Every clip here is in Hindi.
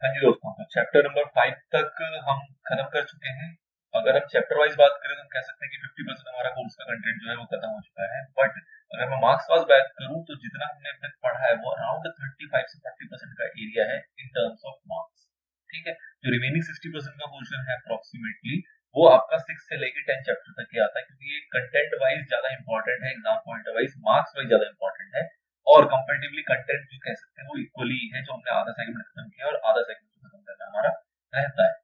हाँ जी दोस्तों, तो चैप्टर नंबर 5 तक हम खत्म कर चुके हैं। अगर हम चैप्टर वाइज बात करें तो हम कह सकते हैं कि 50% हमारा कोर्स का कंटेंट जो है वो खत्म हो चुका है। बट अगर मैं मार्क्स वाइज बात करूं तो जितना हमने अब तक पढ़ा है वो अराउंड 35 से 40% का एरिया है इन टर्म्स ऑफ मार्क्स। ठीक है, जो रिमेनिंग 60% का पोर्शन है अप्रोक्सीमेटली वो आपका 6 से लेके 10 चैप्टर तक ही आता है, क्योंकि ये कंटेंट वाइज ज्यादा इंपॉर्टेंट है, exam point wise marks wise ज्यादा इंपॉर्टेंट है। और कंपैरेटिवली कंटेंट जो कह सकते हैं वो इक्वली है, जो हमने आधा सेगमेंट खत्म किया और आधा सेगमेंट खत्म करना हमारा रहता है।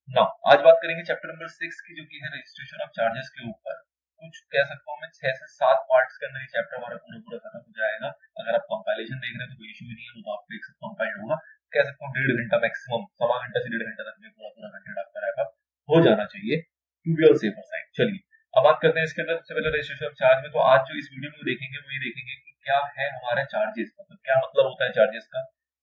नाउ आज बात करेंगे चैप्टर नंबर 6 की, जो कि है रजिस्ट्रेशन ऑफ चार्जेस के ऊपर। कुछ कह सकता हूँ मैं 6 से 7 पार्ट्स के अंदर ये चैप्टर हमारा पूरा पूरा खत्म हो जाएगा। अगर आप कंपाइलेशन देख रहे हैं तो कोई इशू ही नहीं है, वो तो आप देख सकते हो कंपाइल्ड होगा। कह सकता हूँ 1.5 घंटा मैक्सिमम, सवा घंटा से 1.5 घंटा तक में पूरा पूरा कंटेंट आपका रैप हो जाना चाहिए to be on safer side. चलिए अब बात करते हैं इसके अंदर। सबसे पहले रजिस्ट्रेशन ऑफ चार्ज में, तो आज जो इस वीडियो में देखेंगे वो ये देखेंगे कि क्या है हमारा चार्जेस, मतलब क्या मतलब होता है चार्जेस का,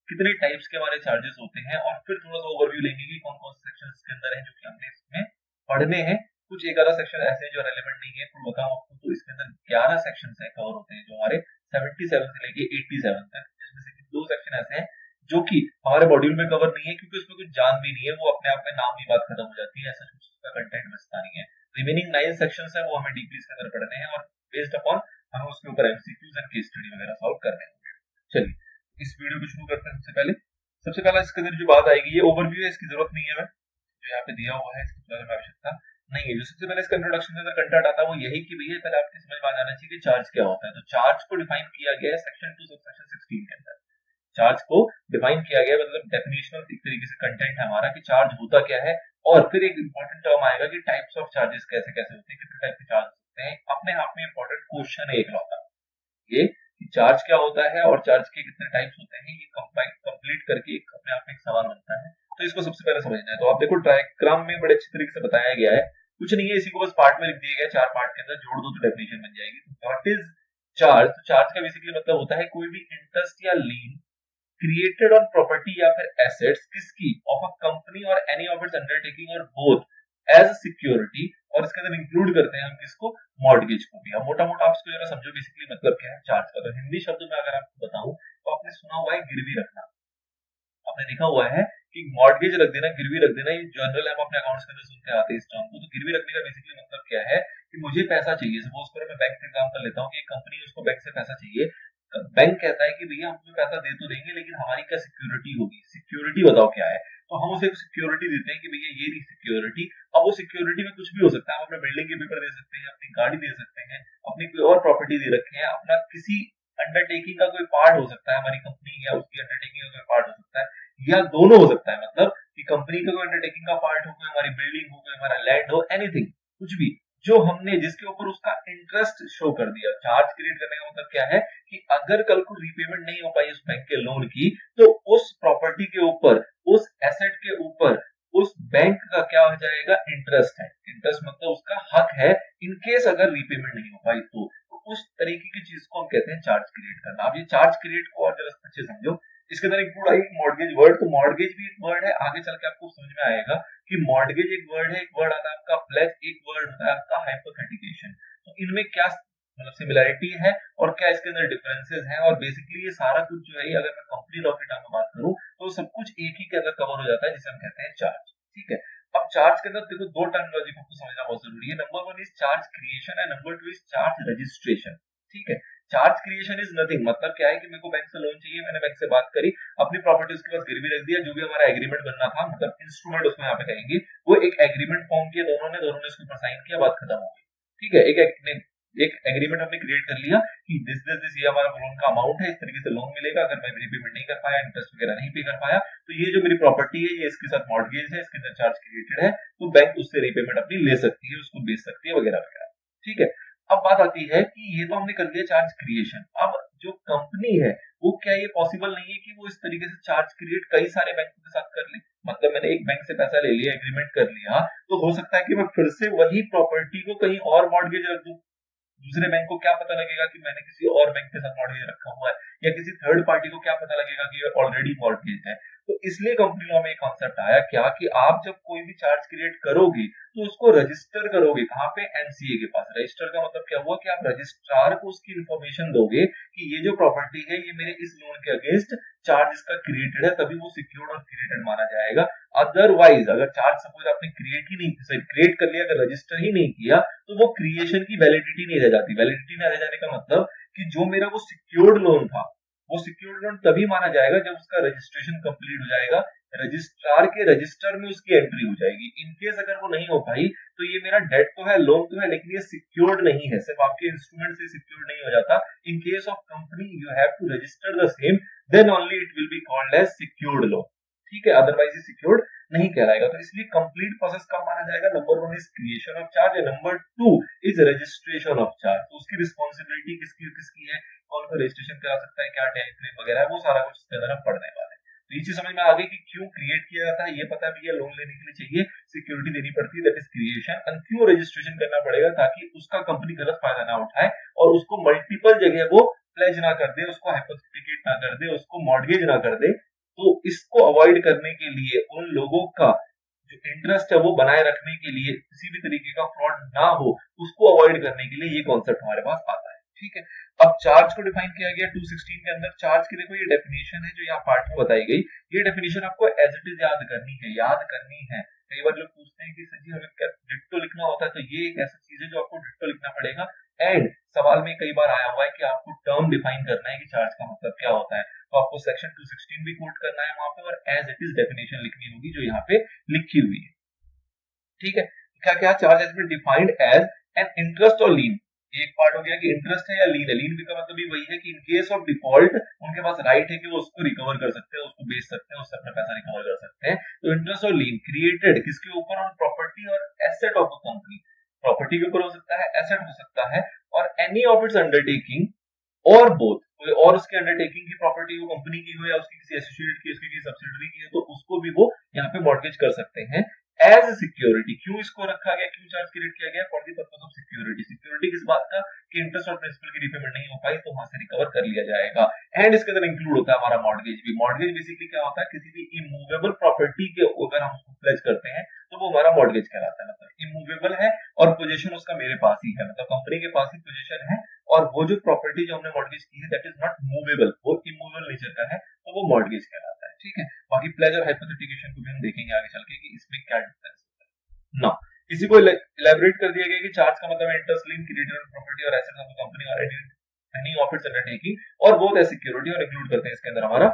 कितने टाइप्स के हमारे चार्जेस होते हैं, और फिर थोड़ा सा ओवरव्यू लेंगे कि कौन कौन से सेक्शन इसके अंदर है जो कि हमने इसमें पढ़ने हैं। कुछ एक आधा सेक्शन ऐसे हैं जो रेलेवेंट नहीं है, तो बताऊं आपको तो इसके अंदर 11 सेक्शन है कवर होते हैं जो हमारे 77 से लेके 87 तक, जिसमें से दो सेक्शन ऐसे हैं जो कि हमारे मॉड्यूल में कवर नहीं है, क्योंकि उसमें कुछ जान भी नहीं है, वो अपने आप में नाम की बात खत्म हो जाती है, ऐसा कुछ उसका कंटेंट बचता नहीं है। रिमेनिंग 9 सेक्शंस है वो हमें डीपली इसके अंदर पढ़ने हैं, और बेस्ड अपॉन हमें उसके ऊपर एमसीक्यूज एंड केस स्टडी वगैरह सॉल्व करने होंगे। चलिए इस वीडियो को शुरू करते हैं। सबसे पहला इसके अंदर जो बात आएगी, ये ओवरव्यू है, इसकी जरूरत नहीं है, मैं जो यहाँ पे दिया हुआ है इसकी ज्यादा आवश्यकता नहीं है। जो सबसे पहले इसका इंट्रोडक्शन के अंदर कंटेंट आता है वो यही कि भैया पहले आपके समझ में आ जाना चाहिए कि चार्ज क्या होता है। तो चार्ज को डिफाइन किया गया है सेक्शन 2 सबसेक्शन 16 के अंदर। चार्ज को डिफाइन किया गया, मतलब डेफिनेशनल एक तरीके से कंटेंट है हमारा कि चार्ज होता क्या है। और फिर एक इंपॉर्टेंट टर्म आएगा कि टाइप्स ऑफ चार्जेस कैसे कैसे होते हैं, कितने टाइप के चार्ज होते हैं। अपने आप में इंपॉर्टेंट क्वेश्चन है एक लौता ये कि चार्ज क्या होता है और चार्ज के कितने टाइप्स होते हैं, ये कंप्लीट करके एक अपने आप में एक सवाल बनता है। तो इसको सबसे पहले समझना है। तो आप देखो डायग्राम में बड़े अच्छी तरीके से बताया गया है, कुछ नहीं है, इसी को बस पार्ट में लिख दिया गया है, 4 पार्ट के अंदर जोड़ दो तो डेफिनेशन बन जाएगी। तो व्हाट इज चार्ज? तो चार्ज का बेसिकली मतलब होता है कोई भी इंटरेस्ट या लीन क्रिएटेड ऑन प्रॉपर्टी या फिर एसेट्स किसकी, ऑफ अ कंपनी और एनी ऑफ इट्स अंडरटेकिंग और बोथ एज सिक्योरिटी। और इसके अंदर इंक्लूड करते हैं हम किसको, मॉर्गेज को भी। अब मोटा मोटा आप इसको जरा समझो बेसिकली मतलब क्या है चार्ज का। तो हिंदी शब्द में अगर आपको बताऊं तो आपने सुना हुआ है गिरवी रखना, आपने देखा हुआ है कि मॉर्गेज रख देना, गिरवी रख देना, ये जनरल हम अपने अकाउंट्स के अंदर सुनते आते हैं इस टर्म को। तो गिरवी रखने का बेसिकली मतलब क्या है कि मुझे पैसा चाहिए। सपोज करो मैं बैंक का एग्जांपल लेता हूँ कि एक कंपनी है, उसको बैंक से पैसा चाहिए। बैंक कहता है कि भैया हम तुम्हें पैसा दे तो देंगे, लेकिन हमारी क्या सिक्योरिटी होगी, सिक्योरिटी बताओ क्या है। तो हम उसे सिक्योरिटी देते हैं कि भैया ये रही सिक्योरिटी। अब वो सिक्योरिटी में कुछ भी हो सकता है, हम अपने बिल्डिंग के पेपर दे सकते हैं, अपनी गाड़ी दे सकते हैं, अपनी कोई और प्रॉपर्टी दे रखे हैं, अपना किसी अंडरटेकिंग का कोई पार्ट हो सकता है, हमारी कंपनी या उसकी अंडरटेकिंग का कोई पार्ट हो सकता है, या दोनों हो सकता है। मतलब कि कंपनी का कोई अंडरटेकिंग का पार्ट हो, कोई हमारी बिल्डिंग हो, कोई हमारा लैंड हो, एनीथिंग, कुछ भी जो हमने जिसके ऊपर उसका इंटरेस्ट शो कर दिया। चार्ज क्रिएट करने का मतलब क्या है कि अगर कल को रीपेमेंट नहीं हो पाई उस बैंक के लोन की, तो उस प्रॉपर्टी के ऊपर, उस एसेट के ऊपर उस बैंक का क्या हो जाएगा, इंटरेस्ट है। इंटरेस्ट मतलब उसका हक है इन केस अगर रीपेमेंट नहीं हो पाई तो उस तरीके की चीज को हम कहते हैं चार्ज क्रिएट करना। अब ये चार्ज क्रिएट को और जरा अच्छे समझो। इसके अंदर इंक्लूड आई मॉर्गेज वर्ड। तो मॉर्गेज भी एक वर्ड है, आगे चल के आपको समझ में आएगा कि मॉर्गेज एक वर्ड है, एक वर्ड आता है आपका प्लेज, एक वर्ड होता है आपका हाइपोथेटिकेशन। तो इनमें क्या मतलब सिमिलैरिटी है और क्या इसके अंदर डिफरेंसेस हैं। और बेसिकली ये सारा कुछ जो है, अगर मैं कंपनी लॉ की टर्म में बात करूं तो सब कुछ एक ही के अंदर कवर हो जाता है, जिसे हम कहते हैं चार्ज। ठीक है, अब चार्ज के अंदर देखो दो टर्मिनोलॉजी को समझना बहुत जरूरी है। Number 1 is charge creation and number 2 is charge registration. ठीक है, चार्ज क्रिएशन इज नथिंग, मतलब क्या है कि मेरे को बैंक से लोन चाहिए, मैंने बैंक से बात करी, अपनी प्रॉपर्टी उसके पास गिरवी रख दिया, जो भी हमारा एग्रीमेंट बनना था, मतलब इंस्ट्रूमेंट उसमें यहाँ पे कहेंगे, वो एक एग्रीमेंट फॉर्म किया दोनों ने उसके ऊपर साइन किया, बात खत्म हो गई। ठीक है, एक एग्रीमेंट हमने क्रिएट कर लिया कि दिस ये हमारा लोन का अमाउंट है, इस तरीके से लोन मिलेगा, अगर मैं रीपेमेंट नहीं कर पाया, इंटरेस्ट वगैरह नहीं पे कर पाया, तो ये जो मेरी प्रॉपर्टी है ये इसके साथ मॉर्गेज है, इसके अंदर चार्ज क्रिएटेड है, तो बैंक उससे रीपेमेंट अपनी ले सकती है, उसको बेच सकती है वगैरह वगैरह। ठीक है, अब बात आती है कि ये तो हमने कर दिया चार्ज क्रिएशन। अब जो कंपनी है वो क्या ये पॉसिबल नहीं है कि वो इस तरीके से चार्ज क्रिएट कई सारे बैंकों के साथ कर ले। मतलब मैंने एक बैंक से पैसा ले लिया, एग्रीमेंट कर लिया, तो हो सकता है कि मैं फिर से वही प्रॉपर्टी को कहीं और मॉर्गेज रख दूं, दूसरे बैंक को क्या पता लगेगा कि मैंने किसी और बैंक के साथ मॉर्गेज रखा हुआ है, या किसी थर्ड पार्टी को क्या पता लगेगा कि ये ऑलरेडी मॉर्गेज है। तो इसलिए कंपनी लॉ में एक कॉन्सेप्ट आया क्या कि आप जब कोई भी चार्ज क्रिएट करोगे तो उसको रजिस्टर करोगे कहाँ पे, एनसीए के पास। रजिस्टर का मतलब क्या हुआ कि आप रजिस्ट्रार को उसकी इंफॉर्मेशन दोगे कि ये जो प्रॉपर्टी है ये मेरे इस लोन के अगेंस्ट चार्ज इसका क्रिएटेड है, तभी वो सिक्योर्ड और क्रिएटेड माना जाएगा। अदरवाइज अगर चार्ज सपोज आपने क्रिएट ही नहीं क्रिएट कर लिया, अगर रजिस्टर ही नहीं किया, तो वो क्रिएशन की वैलिडिटी नहीं रह जाती। वैलिडिटी नहीं रह जाने का मतलब कि जो मेरा वो सिक्योर्ड लोन था, वो सिक्योर्ड लोन तभी माना जाएगा जब उसका रजिस्ट्रेशन कंप्लीट हो जाएगा, रजिस्ट्रार के रजिस्टर में उसकी एंट्री हो जाएगी। इनकेस अगर वो नहीं हो पाई तो ये मेरा डेट तो है, लोन तो है, लेकिन ये सिक्योर्ड नहीं है, सिर्फ आपके इंस्ट्रूमेंट से सिक्योर्ड नहीं हो जाता। In case of company you have to register the same, then only it will be called as secured loan, ठीक है, अदरवाइज ये सिक्योर्ड नहीं कहलाएगा। तो इसलिए कंप्लीट प्रोसेस कब माना जाएगा, number 1 is creation of charge and number 2 is registration of charge. तो उसकी रिस्पॉन्सिबिलिटी किसकी किसकी है, कौन सा रजिस्ट्रेशन करा सकता है, क्या टाइम फ्रेम वगैरह है, वो सारा कुछ इसके अंदर हम पढ़ने वाले हैं। तो ये चीज समझ में आ गई कि क्यों क्रिएट किया जाता है, ये पता भी है, लोन लेने के लिए चाहिए सिक्योरिटी देनी पड़ती है, दैट इज क्रिएशन। एंड क्यों रजिस्ट्रेशन करना पड़ेगा, ताकि उसका कंपनी गलत फायदा ना उठाए और उसको मल्टीपल जगह वो प्लेज ना कर दे, उसको हाइपोथेटिकेट ना कर दे, उसको मॉर्गेज ना कर दे। तो इसको अवॉइड करने के लिए, उन लोगों का जो इंटरेस्ट है वो बनाए रखने के लिए, किसी भी तरीके का फ्रॉड ना हो, उसको अवॉइड करने के लिए ये कॉन्सेप्ट हमारे पास आता है, ठीक है। अब चार्ज को डिफाइन किया गया 216 के अंदर। चार्ज की देखो ये डेफिनेशन है जो यहाँ पार्ट में बताई गई, ये डेफिनेशन आपको एज इट इज याद करनी है। कई बार लोग पूछते हैं कि सर जी हमें डिट्टो लिखना होता है, तो ये एक ऐसी चीज है जो आपको डिट्टो लिखना पड़ेगा। एंड सवाल में कई बार आया हुआ है कि आपको टर्म डिफाइन करना है कि चार्ज का मतलब क्या होता है, तो आपको सेक्शन 216 भी कोट करना है वहां पे, और एज इट इज डेफिनेशन लिखनी होगी जो यहाँ पे लिखी हुई है, ठीक है। क्या क्या charge has been defined as an interest और लीन। एक पार्ट हो गया कि इंटरेस्ट है या लीन है। लीन का मतलब भी वही है कि इन केस ऑफ डिफॉल्ट उनके पास राइट है कि वो उसको रिकवर कर सकते हैं, उसको बेच सकते हैं, उससे अपना पैसा रिकवर कर सकते हैं। तो इंटरेस्ट और लीन क्रिएटेड किसके ऊपर, ऑन प्रॉपर्टी और asset of the company. Property के ऊपर हो सकता है, एसेट हो सकता है, और एनी ऑफ इट्स अंडरटेकिंग और बोथ, कोई और उसके अंडरटेकिंग की प्रॉपर्टी हो, कंपनी की हो या उसकी किसी एसोसिएट की, उसकी किसी सब्सिडरी की है, तो उसको भी वो यहाँ पे मॉर्गेज कर सकते हैं एज सिक्योरिटी। क्यों इसको रखा गया, क्यों चार्ज क्रिएट किया गया, for the purpose of security. Security किस बात का, कि इंटरेस्ट और प्रिंसिपल की रिपेमेंट नहीं हो पाई तो वहां से रिकवर कर लिया जाएगा। एंड इसके अंदर इंक्लूड होता है हमारा मॉर्गेज भी। मॉर्गेज बेसिकली क्या होता है, किसी भी इमूवेबल प्रॉपर्टी के अगर हम उसको प्लेज करते हैं तो वो हमारा मॉर्गेज कहलाता है। मतलब इमूवेबल है और पोजीशन उसका मेरे पास ही है, मतलब कंपनी के पास ही पोजीशन है, और वो जो प्रॉपर्टी जो हमने मॉर्गेज की है दैट इज नॉट मूवेबल, वो इमूवेबल नेचर का है, तो वो मॉर्गेज कहलाता है, ठीक है। बाकी प्लेज और हाइपोथेटिकेशन को भी हम देखेंगे आगे चल के कि इसमें क्या डिफरेंस होता है ना। इसी को इलेबोरेट कर दिया गया कि चार्ज का मतलब है interest link credit on property और एसेट्स ऑफ द कंपनी और एनी ऑफ इट्स अंडरटेकिंग, और बोथ एज सिक्योरिटी, और इंक्लूड करते हैं इसके अंदर हमारा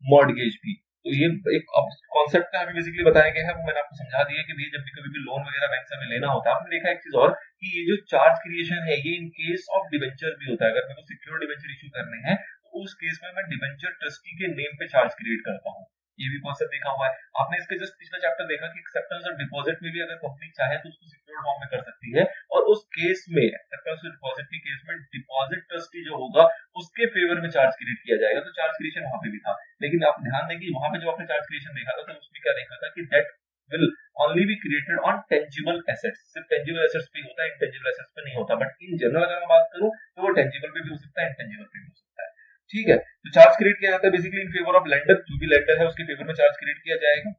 मॉर्गेज भी। तो ये एक कॉन्सेप्ट का हमें बेसिकली बताया गया है, वो मैंने आपको समझा दिया कि भैया जब भी कभी भी लोन वगैरह बैंक से हमें लेना होता है। आपने देखा एक चीज और कि ये जो चार्ज क्रिएशन है ये इन केस ऑफ डिबेंचर भी होता है। अगर मेरे को सिक्योर डिबेंचर इशू करने हैं तो उस केस में मैं डिबेंचर ट्रस्टी के नेम पे चार्ज क्रिएट करता हूँ। ये भी कॉन्सेप्ट देखा हुआ है आपने। इसके जस्ट पिछला चैप्टर देखा कि एक्सेप्टेंस और डिपॉजिट में भी अगर कंपनी चाहे तो उसको सिक्योर्ड फॉर्म में कर सकती है, और उस केस में एक्सेप्टेंस और डिपॉजिट के केस में डिपॉजिट ट्रस्टी जो होगा उसके फेवर में चार्ज क्रिएट किया जाएगा। तो चार्ज क्रिएशन वहां पे भी था, लेकिन आप ध्यान दें कि वहां पे जो आपने चार्ज क्रिएशन देखा था तो उसमें क्या देखा था कि that will only be created on tangible assets। सिर्फ tangible assets पे होता है, intangible assets पे नहीं होता। बट इन जनरल अगर मैं बात करूं तो वो tangible पे भी हो सकता है, intangible पे भी हो सकता है, ठीक है। तो चार्ज क्रिएट किया जाता है basically in favour of lender. जो भी लेंडर है उसके फेवर में चार्ज क्रिएट किया जाएगा।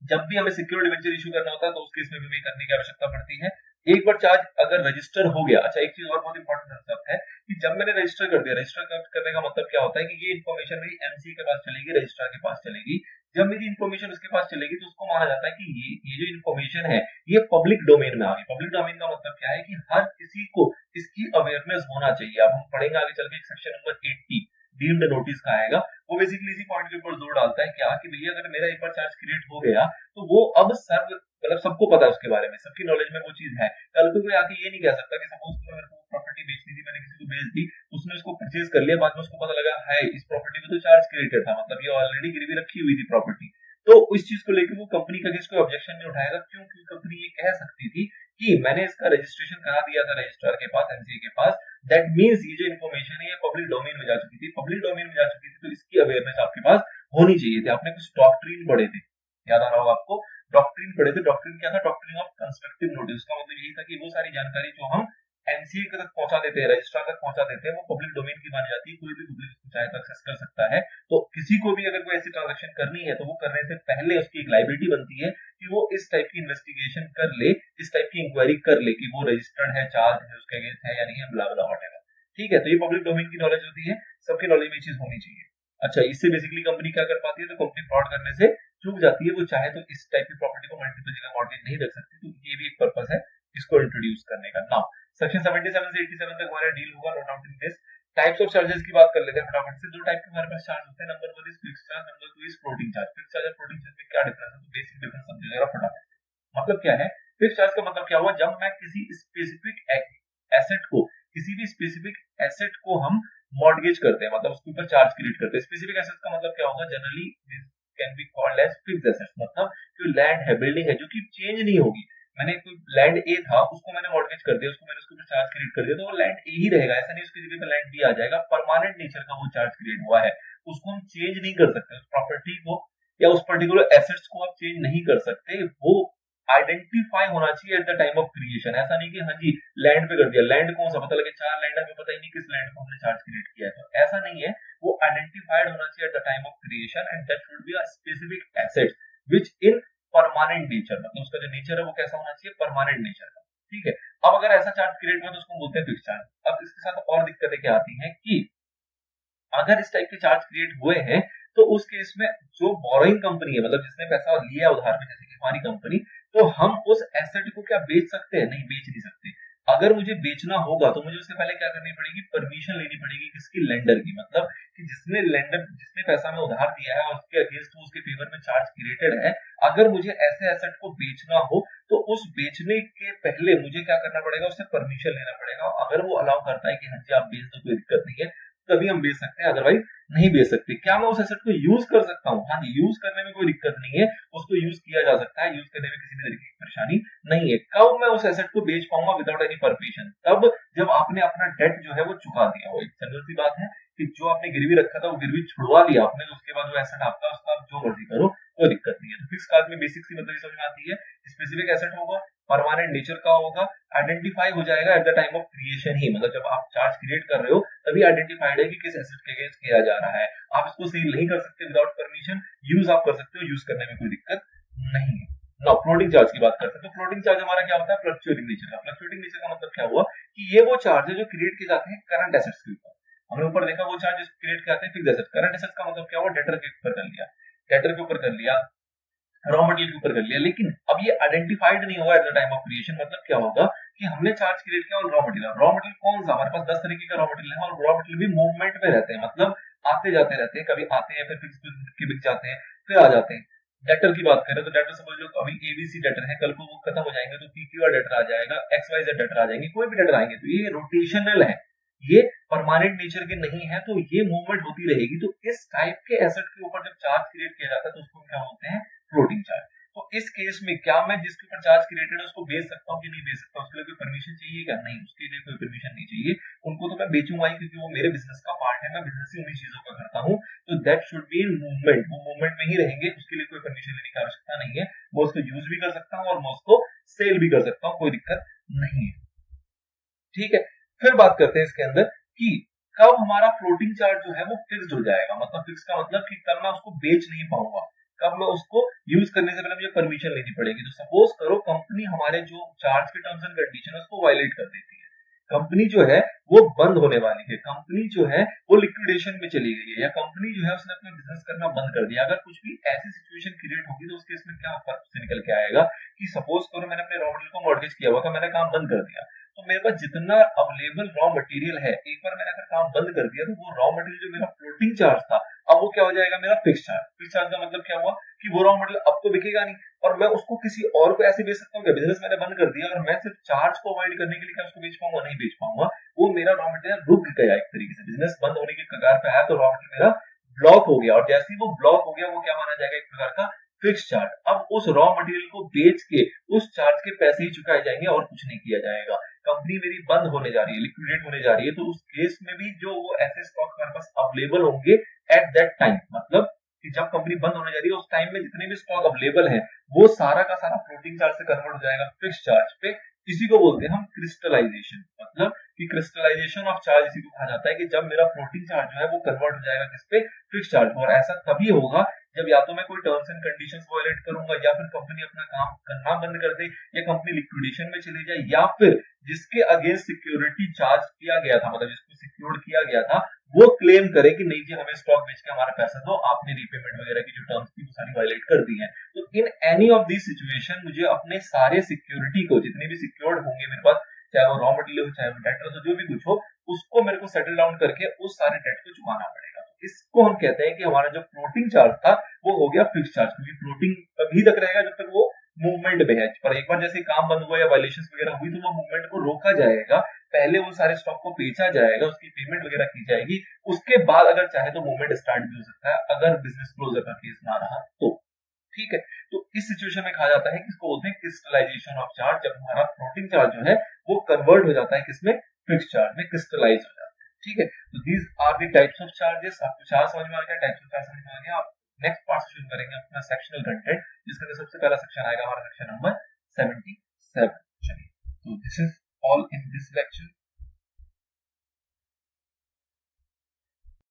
जब भी हमें सिक्योर डिबेंचर इशू करना होता है तो उस केस में भी करने की आवश्यकता पड़ती है। एक बार चार्ज अगर रजिस्टर हो गया, अच्छा एक चीज और बहुत इंपॉर्टेंट कंसेप्ट है कि जब मैंने रजिस्टर कर दिया, रजिस्टर करने का मतलब क्या होता है कि ये इन्फॉर्मेशन मेरी एमसी के पास चलेगी, रजिस्ट्रार के पास चलेगी। जब मेरी इन्फॉर्मेशन उसके पास चलेगी तो उसको माना जाता है कि ये जो इन्फॉर्मेशन है ये पब्लिक डोमेन में आ गई। पब्लिक डोमेन का मतलब क्या है कि हर किसी को इसकी अवेयरनेस होना चाहिए। अब हम पढ़ेंगे आगे चल के सेक्शन नंबर 80 डीम्ड नोटिस का आएगा, वो बेसिकली इसी पॉइंट के ऊपर जोर डालता है क्या कि भैया अगर मेरा एक बार चार्ज क्रिएट हो गया तो वो अब सर्व मतलब सबको पता है उसके बारे में, सबकी नॉलेज में वो चीज है। कल को कोई आके ये नहीं कह सकता कि सपोज मेरे को प्रॉपर्टी बेचनी थी, मैंने किसी को बेच दी, उसने उसको परचेज कर लिया, बाद में उसको पता लगा है इस प्रॉपर्टी में तो चार्ज क्रिएटेड था, मतलब ये ऑलरेडी गिरवी रखी हुई थी प्रॉपर्टी। तो इस चीज को लेकर वो कंपनी का कोई ऑब्जेक्शन नहीं उठाएगा, क्योंकि कंपनी ये कह सकती थी कि मैंने इसका रजिस्ट्रेशन करा दिया था रजिस्ट्रार के पास, एमसीए के पास, दैट मींस ये जो इन्फॉर्मेशन है ये पब्लिक डोमेन में जा चुकी थी। पब्लिक डोमेन में जा चुकी थी तो इसकी अवेयरनेस आपके पास होनी चाहिए थी। आपने कुछ डॉक्ट्रिन पढ़े थे, याद आ रहा होगा आपको, डॉक्ट्रिन पढ़े थे। डॉक्ट्रिन क्या था, डॉक्ट्रिन ऑफ कंस्ट्रक्टिव नोटिस। का मतलब यही था कि वो सारी जानकारी जो हम एनसीए तक पहुंचा देते हैं, रजिस्ट्रार तक पहुंचा देते हैं, वो पब्लिक डोमेन की मानी जाती है, कोई भी पब्लिक उसको चाहे तो एक्सेस कर सकता है। तो किसी को भी अगर कोई ऐसी ट्रांजेक्शन करनी है तो वो करने से पहले उसकी एक लाइबिलिटी बनती है कि वो इस टाइप की इन्वेस्टिगेशन कर ले, इस टाइप की इंक्वायरी कर ले कि वो रजिस्टर्ड है, चार्ज है, उसके अगेंस्ट है या नहीं है, ब्ला ब्ला व्हाटएवर। ठीक है, तो ये पब्लिक डोमेन की नॉलेज होती है, सबकी नॉलेज में ये चीज होनी चाहिए। अच्छा, इससे बेसिकली कंपनी क्या कर पाती है, तो कंपनी फ्रॉड करने से चूक जाती है, वो चाहे तो इस टाइप की प्रॉपर्टी को मल्टीपल जगह मॉर्गेज नहीं रख सकती, तो ये भी एक पर्पस है इसको इंट्रोड्यूस करने का। नाउ सेक्शन 77 से 87 तक हमारा डील होगा, note down in this. Types of charges की बात कर लेते हैं फटाफट से। दो टाइप के हमारे पास चार्ज होते हैं, number 1 is fixed charge, number 2 is floating charge. Fixed charge और फ्लोटिंग चार्ज में क्या डिफरेंस है, तो बेसिक डिफरेंस समझो जरा फटाफट से। मतलब क्या है, फिक्स्ड चार्ज का मतलब क्या हुआ, जब मैं किसी स्पेसिफिक एसेट को, किसी भी स्पेसिफिक एसेट को हम मॉर्गेज करते हैं, मतलब उसके ऊपर चार्ज क्रिएट करते हैं। स्पेसिफिक एसेट का मतलब क्या होगा, generally can be called as fixed assets, मतलब जो लैंड है, बिल्डिंग है, जो कि चेंज नहीं होगी। मैंने कोई लैंड ए था, उसको मैंने मॉर्गेज कर दिया, उसको मैंने उसके ऊपर चार्ज क्रिएट कर दिया, तो वो लैंड ए ही रहेगा, ऐसा नहीं उसकी जगह पे लैंड बी आ जाएगा। परमानेंट नेचर का वो चार्ज क्रिएट हुआ है, उसको हम चेंज नहीं कर सकते, उस प्रॉपर्टी को या उस पर्टिकुलर एसेट्स को आप चेंज नहीं कर सकते। वो आइडेंटिफाई होना चाहिए eight the time of creation. ऐसा नहीं कि हाँ जी लैंड पे कर दिया, लैंड कौन सा, पता लगे 4 लैंड है, हमें पता ही नहीं किस लैंड को हमने चार्ज क्रिएट किया है, तो ऐसा नहीं है। वो आइडेंटिफाइड होना चाहिए eight the time of creation, and that should be a specific asset which in permanent nature, मतलब उसका जो नेचर है वो कैसा होना चाहिए, परमानेंट नेचर का। ठीक है, अब अगर ऐसा चार्ज क्रिएट हुआ तो उसको बोलते हैं फिक्स्ड चार्ज। अब इसके साथ और दिक्कतें क्या आती हैं कि अगर इस टाइप के चार्ज क्रिएट हुए हैं तो उस केस में जो बोरोइंग कंपनी है, मतलब जिसने पैसा लिया उधार में, जैसे कि हमारी कंपनी, तो हम उस एसेट को क्या बेच सकते हैं, नहीं बेच नहीं सकते। अगर मुझे बेचना होगा तो मुझे उससे पहले क्या करनी पड़ेगी, परमिशन लेनी पड़ेगी, किसकी, लेंडर की। मतलब कि जिसने लेंडर, जिसने पैसा में उधार दिया है और उसके अगेंस्ट उसके फेवर में चार्ज क्रिएटेड है, अगर मुझे ऐसे एसेट को बेचना हो तो उस बेचने के पहले मुझे क्या करना पड़ेगा, उससे परमिशन लेना पड़ेगा। अगर वो अलाउ करता है कि हाँ जी आप बेच दो, कोई दिक्कत नहीं है, तभी हम बेच सकते हैं, अदरवाइज नहीं बेच सकते। क्या मैं उस एसेट को यूज कर सकता हूँ, हाँ जी, यूज करने में कोई दिक्कत नहीं है, उसको यूज किया जा सकता है, यूज करने में किसी भी तरीके की परेशानी नहीं है। कब मैं उस एसेट को बेच पाऊंगा विदाउट एनी परमिशन, तब जब आपने अपना डेट जो है वो चुका दिया हो। एक सिंपल सी बात है कि जो आपने गिरवी रखा था वो गिरवी छुड़वा लिया आपने, तो उसके बाद वो एसेट आपका, उसका आप जो मर्जी करो, कोई दिक्कत नहीं है। तो फिक्स चार्ज में बेसिक सी मतलब समझ में आती है, स्पेसिफिक एसेट होगा, परमानेंट नेचर का होगा, आइडेंटिफाई हो जाएगा at the time of creation ही, मतलब जब आप चार्ज क्रिएट कर रहे हो तभी आइडेंटिफाइड है कि किस एसेट के अगेंस्ट किया जा रहा है। आप इसको सेल नहीं कर सकते विदाउट परमिशन, यूज आप कर सकते हो, यूज करने में कोई दिक्कत नहीं है। नाउ फ्लोटिंग चार्ज की बात करते हैं, तो फ्लोटिंग चार्ज हमारा क्या होता है, फ्लक्चुएटिंग नेचर का। फ्लक्चुएटिंग नेचर का मतलब क्या हुआ कि ये वो चार्ज है जो क्रिएट किए जाते हैं करंट एसेट्स के ऊपर। हमने ऊपर देखा वो चार्ज क्रिएट किए जाते हैं फिक्स्ड एसेट। करंट एसेट्स का मतलब क्या हुआ, डेटर के ऊपर कर लिया, डेटर के ऊपर कर लिया, रॉ मटेरियल के ऊपर कर लिया। लेकिन अब ये आइडेंटिफाइड नहीं होगा eight the time of creation. मतलब क्या होगा कि हमने चार्ज क्रिएट किया और रॉ मटेरियल कौन सा, हमारे पास 10 तरीके का रॉ मटेरियल है, और रॉ मटेरियल भी मूवमेंट में रहते हैं, मतलब आते जाते रहते हैं, कभी आते हैं फिर फिक्स के बिक जाते हैं, फिर आ जाते हैं। डेटर की बात करें तो डेटर समझ लो अभी एबीसी डेटर है, कल को वो खत्म हो जाएंगे तो पीक्यूआर डेटर आ जाएगा, एक्सवाईजेड डेटर आ जाएंगे, कोई भी डेटर आएंगे, तो ये रोटेशनल है, ये परमानेंट नेचर के नहीं है, तो ये मूवमेंट होती रहेगी। तो इस टाइप के एसेट के ऊपर जब चार्ज क्रिएट किया जाता है तो उसको क्या बोलते हैं, फ्लोटिंग चार्ज। तो इस केस में क्या मैं जिसके ऊपर चार्ज क्रिएटेड है उसको बेच सकता हूँ कि नहीं बेच सकता, उसके लिए कोई परमिशन चाहिए क्या, नहीं, उसके लिए कोई परमिशन नहीं चाहिए। उनको तो मैं बेचूंगा ही क्योंकि वो मेरे बिजनेस का पार्ट है, मैं बिजनेस ही उन्हीं चीजों का करता हूँ, तो that should be in movement, वो मूवमेंट में ही रहेंगे, उसके लिए कोई परमिशन लेने की आवश्यकता नहीं है। मैं उसको यूज भी कर सकता हूँ और मैं उसको सेल भी कर सकता हूँ, कोई दिक्कत नहीं है। ठीक है, फिर बात करते हैं इसके अंदर कि कब हमारा फ्लोटिंग चार्ज जो है वो फिक्स्ड हो जाएगा। मतलब फिक्स का मतलब कि कब मैं उसको बेच नहीं पाऊंगा, कब मैं उसको यूज करने से पहले मुझे परमिशन लेनी पड़ेगी। तो सपोज करो कंपनी हमारे जो चार्ज के टर्म्स एंड कंडीशन है उसको वायलेट कर देती है, कंपनी जो है वो बंद होने वाली है, कंपनी जो है वो लिक्विडेशन में चली गई है, या कंपनी जो है उसने अपना बिजनेस करना बंद कर दिया। अगर कुछ भी ऐसी सिचुएशन क्रिएट होगी तो उस केस में क्या फर्क से निकल के आएगा कि सपोज करो मैंने अपने रॉ मटेरियल को मॉर्गेज किया हुआ था, मैंने काम बंद कर दिया, तो मेरे पास जितना अवेलेबल रॉ मटेरियल है, एक बार मैंने अगर काम बंद कर दिया तो वो रॉ मटेरियल जो मेरा फ्लोटिंग चार्ज था, अब वो क्या हो जाएगा, मेरा फिक्स चार्ज। फिक्स चार्ज का मतलब क्या हुआ कि वो रॉ मटेरियल अब तो बिकेगा नहीं, और मैं उसको किसी और को ऐसे बेच सकता हूँ क्या, बिजनेस मैंने बंद कर दिया और मैं सिर्फ चार्ज को अवॉइड करने के लिए क्या उसको बेच पाऊंगा, नहीं बेच पाऊंगा। वो मेरा रॉ मटेरियल रुक गया, एक तरीके से बिजनेस बंद होने की कगार पे आया तो रॉ मटेरियल मेरा ब्लॉक हो गया, और जैसे ही वो ब्लॉक हो गया वो क्या माना जाएगा, एक प्रकार का फिक्स चार्ज। अब उस रॉ मटेरियल को बेच के उस चार्ज के पैसे ही चुकाए जाएंगे और कुछ नहीं किया जाएगा। कंपनी मेरी बंद होने जा रही है, लिक्विडेट होने जा रही है, तो उस केस में भी जो वो ऐसे स्टॉक हमारे पास अवेलेबल होंगे एट दैट टाइम, मतलब कि जब कंपनी बंद होने जा रही है उस टाइम में जितने भी स्टॉक अवेलेबल है वो सारा का सारा फ्लोटिंग चार्ज से कन्वर्ट हो जाएगा फिक्स चार्ज पे। इसी को बोलते हैं हम क्रिस्टलाइजेशन। मतलब कि क्रिस्टलाइजेशन ऑफ चार्ज इसी को कहा जाता है कि जब मेरा फ्लोटिंग चार्ज जो है वो कन्वर्ट हो जाएगा किस पे, फिक्स चार्ज। और ऐसा तभी होगा जब या तो मैं कोई टर्म्स एंड कंडीशंस वायलेट करूंगा, या फिर कंपनी अपना काम करना बंद कर दे, या कंपनी लिक्विडेशन में चली जाए, या फिर जिसके अगेंस्ट सिक्योरिटी चार्ज किया गया था, मतलब जिसको सिक्योर्ड किया गया था, वो क्लेम करे कि नहीं जी हमें स्टॉक बेच के हमारा पैसा दो, आपने रीपेमेंट वगैरह की जो टर्म्स थी वो सारी वायलेट कर दी है। तो in any of this situation मुझे अपने सारे सिक्योरिटी को, जितने भी सिक्योर्ड होंगे मेरे पास, चाहे वो रॉ मटेरियल हो, चाहे वो डेटर्स हो, जो भी कुछ हो, उसको मेरे को सेटल डाउन करके उस सारे डेट को चुकाना पड़ेगा। तो इसको हम कहते हैं कि हमारा जो फ्लोटिंग चार्ज था वो हो गया फिक्स चार्ज, क्योंकि फ्लोटिंग तभी तक रहेगा जब तक वो मूवमेंट में है। पर एक बार जैसे काम बंद हुआ या वायलेशंस वगैरह हुई तो वो मूवमेंट को रोका जाएगा, पहले वो सारे स्टॉक को बेचा जाएगा, उसकी पेमेंट वगैरह की जाएगी, उसके बाद अगर चाहे तो मूवमेंट स्टार्ट भी हो सकता है, अगर बिजनेस क्लोजर का केस ना रहा तो। ठीक है, तो इस सिचुएशन में कहा जाता है कि इसको बोलते हैं क्रिस्टलाइजेशन ऑफ चार्ज, जब हमारा फ्लोटिंग चार्ज जो है वो कन्वर्ट हो जाता है किसमें, फिक्स चार्ज में, क्रिस्टलाइज हो जाता है। ठीक है, तो these are the types of charges. आपको चार्ज समझ में आ गया, टाइप्स ऑफ चार्ज समझ में आ गया। आप नेक्स्ट पार्ट से शुरू करेंगे अपना सेक्शनल कंटेंट, जिसके अंदर सबसे पहला सेक्शन आएगा हमारा सेक्शन नंबर 77। चलिए, तो this is all in this lecture.